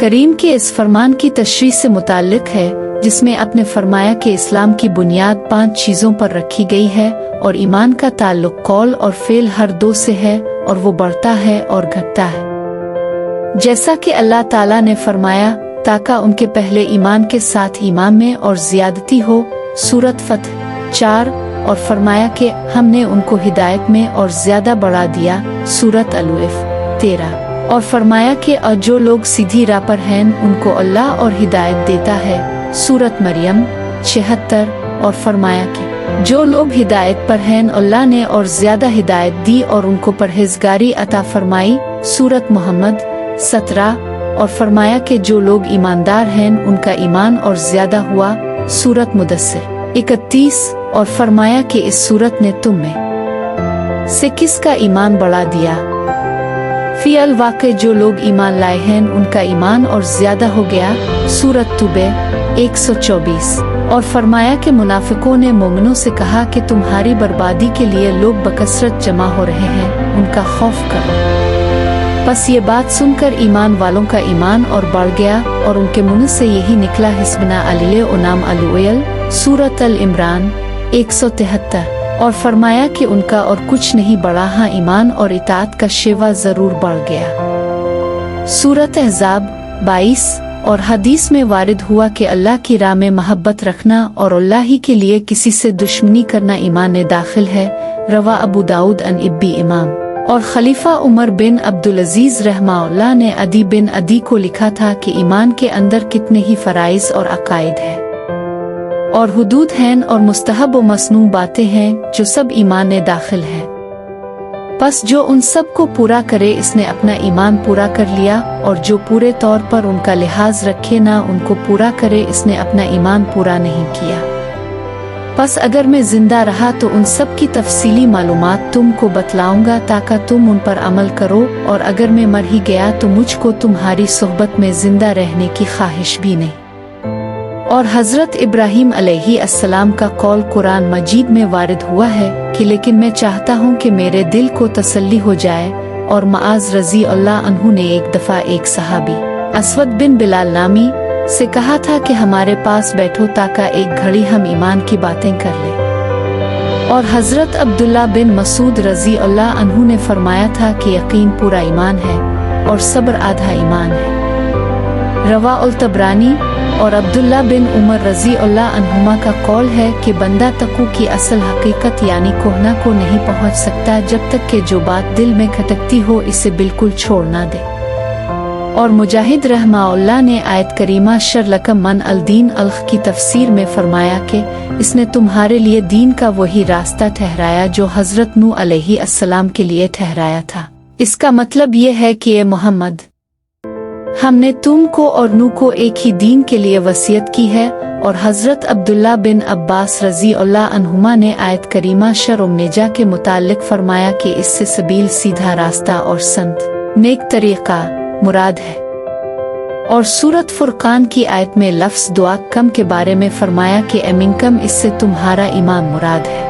کریم کے اس فرمان کی تشریح سے متعلق ہے جس میں اپنے فرمایا کہ اسلام کی بنیاد 5 چیزوں پر رکھی گئی ہے اور ایمان کا تعلق قول اور فعل ہر دو سے ہے اور وہ بڑھتا ہے اور گھٹتا ہے، جیسا کہ اللہ تعالیٰ نے فرمایا تاکہ ان کے پہلے ایمان کے ساتھ ایمان میں اور زیادتی ہو، سورۃ فتح 4، اور فرمایا کہ ہم نے ان کو ہدایت میں اور زیادہ بڑھا دیا، سورۃ الوف 13، اور فرمایا کہ اور جو لوگ سیدھی راہ پر ہیں ان کو اللہ اور ہدایت دیتا ہے، سورۃ مریم 76، اور فرمایا کہ جو لوگ ہدایت پر ہیں اللہ نے اور زیادہ ہدایت دی اور ان کو پرہیزگاری عطا فرمائی، سورۃ محمد 17، اور فرمایا کہ جو لوگ ایماندار ہیں ان کا ایمان اور زیادہ ہوا، سورۃ مدثر 31، اور فرمایا کہ اس سورت نے تم میں سے کس کا ایمان بڑھا دیا، فی الواقع جو لوگ ایمان لائے ہیں ان کا ایمان اور زیادہ ہو گیا، سورۃ توبہ 124، اور فرمایا کہ منافقوں نے مومنوں سے کہا کہ تمہاری بربادی کے لیے لوگ بکثرت جمع ہو رہے ہیں، ان کا خوف کرو۔ پس یہ بات سن کر ایمان والوں کا ایمان اور بڑھ گیا اور ان کے منہ سے یہی نکلا حسبنا علیہ انام الویل، سورۃ العمران 173، اور فرمایا کہ ان کا اور کچھ نہیں بڑھا، ہاں ایمان اور اطاعت کا شیوا ضرور بڑھ گیا، سورۃ احزاب 22، اور حدیث میں وارد ہوا کہ اللہ کی راہ میں محبت رکھنا اور اللہ ہی کے لیے کسی سے دشمنی کرنا ایمان میں داخل ہے، روا ابو داؤد عن ابی امام۔ اور خلیفہ عمر بن عبدالعزیز رحمہ اللہ نے عدی بن عدی کو لکھا تھا کہ ایمان کے اندر کتنے ہی فرائض اور عقائد ہیں اور حدود ہیں اور مستحب و مسنون باتیں ہیں جو سب ایمان میں داخل ہیں، پس جو ان سب کو پورا کرے اس نے اپنا ایمان پورا کر لیا، اور جو پورے طور پر ان کا لحاظ رکھے نہ ان کو پورا کرے اس نے اپنا ایمان پورا نہیں کیا۔ پس اگر میں زندہ رہا تو ان سب کی تفصیلی معلومات تم کو بتلاؤں گا تاکہ تم ان پر عمل کرو، اور اگر میں مر ہی گیا تو مجھ کو تمہاری صحبت میں زندہ رہنے کی خواہش بھی نہیں۔ اور حضرت ابراہیم علیہ السلام کا قول قرآن مجید میں وارد ہوا ہے کہ لیکن میں چاہتا ہوں کہ میرے دل کو تسلی ہو جائے، اور معاذ رضی اللہ عنہ نے ایک دفعہ ایک صحابی اسود بن بلال نامی سے کہا تھا کہ ہمارے پاس بیٹھو تاکہ ایک گھڑی ہم ایمان کی باتیں کر لیں، اور حضرت عبداللہ بن مسعود رضی اللہ عنہ نے فرمایا تھا کہ یقین پورا ایمان ہے اور صبر آدھا ایمان ہے، روا الطبرانی۔ اور عبداللہ بن عمر رضی اللہ عنہما کا قول ہے کہ بندہ تقوی کی اصل حقیقت یعنی کوہنا کو نہیں پہنچ سکتا جب تک کہ جو بات دل میں کھٹکتی ہو اسے بالکل چھوڑ نہ دے۔ اور مجاہد رحمہ اللہ نے آیت کریمہ شر لکم من الدین الخ کی تفسیر میں فرمایا کہ اس نے تمہارے لیے دین کا وہی راستہ ٹھہرایا جو حضرت نوح علیہ السلام کے لیے ٹھہرایا تھا۔ اس کا مطلب یہ ہے کہ اے محمد، ہم نے تم کو اور نوح کو ایک ہی دین کے لیے وصیت کی ہے۔ اور حضرت عبداللہ بن عباس رضی اللہ عنہما نے آیت کریمہ شرم نجا کے متعلق فرمایا کہ اس سے سبیل سیدھا راستہ اور سنت نیک طریقہ مراد ہے۔ اور سورۃ فرقان کی آیت میں لفظ دعا کم کے بارے میں فرمایا کہ اے منکم، اس سے تمہارا ایمان مراد ہے۔